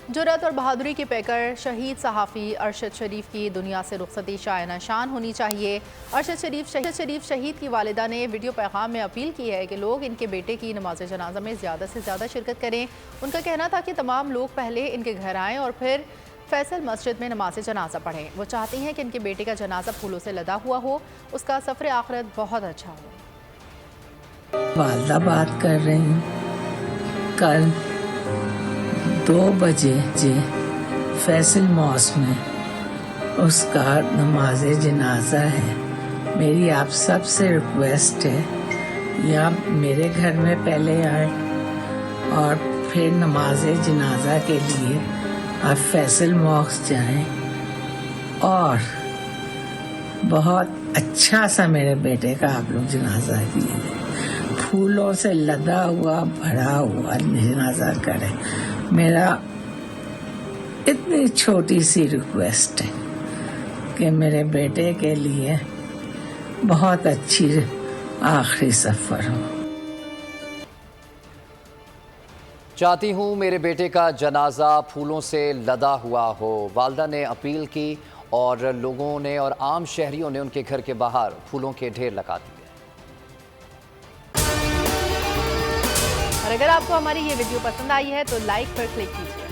जुर्रत और बहादुरी के पैकर शहीद सहाफ़ी अरशद शरीफ की दुनिया से रुखसती शायना शान होनी चाहिए। अरशद शरीफ शहीद की वालिदा ने वीडियो पैगाम में अपील की है कि लोग इनके बेटे की नमाज जनाजा में ज़्यादा से ज़्यादा शिरकत करें। उनका कहना था कि तमाम लोग पहले इनके घर आएँ और फिर फैसल मस्जिद में नमाज जनाजा पढ़ें। वो चाहती हैं कि इनके बेटे का जनाजा फूलों से लदा हुआ हो, उसका सफ़र आखिरत बहुत अच्छा हो। वालदा बात कर रही हूँ। कल 2 बजे फैसल मॉस्क में उसका नमाज जनाजा है। मेरी आप सब से रिक्वेस्ट है या मेरे घर में पहले आए और फिर नमाज जनाजा के लिए आप फैसल मॉस्क जाएं और बहुत अच्छा सा मेरे बेटे का आप लोग जनाजा कीजिए। फूलों से लदा हुआ भरा हुआ जनाजा करें। मेरा इतनी छोटी सी रिक्वेस्ट है कि मेरे बेटे के लिए बहुत अच्छी आखिरी सफर हो। चाहती हूँ मेरे बेटे का जनाजा फूलों से लदा हुआ हो, वालदा ने अपील की और लोगों ने और आम शहरियों ने उनके घर के बाहर फूलों के ढेर लगा दिए। और अगर आपको हमारी ये वीडियो पसंद आई है तो लाइक पर क्लिक कीजिए।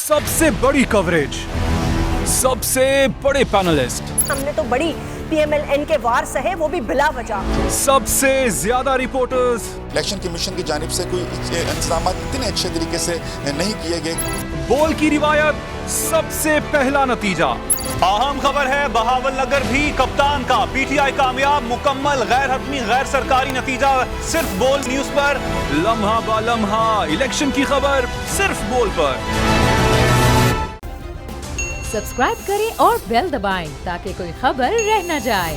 सबसे बड़ी कवरेज, सबसे बड़े पैनलिस्ट, हमने तो बड़ी PMLN के वार सहे, वो भी बिला वजह। सबसे ज्यादा रिपोर्टर्स। इलेक्शन कमीशन की जानिब से कोई इंतजाम इतने अच्छे तरीके से नहीं किए गए। बोल की रिवायत, सबसे पहला नतीजा। अहम खबर है बहावलनगर भी कप्तान का PTI कामयाब, मुकम्मल गैर हतमी गैर सरकारी नतीजा सिर्फ बोल न्यूज पर। लम्हा बा लम्हा इलेक्शन की खबर सिर्फ बोल पर। सब्सक्राइब करें और बेल दबाएं ताकि कोई खबर रह न जाए।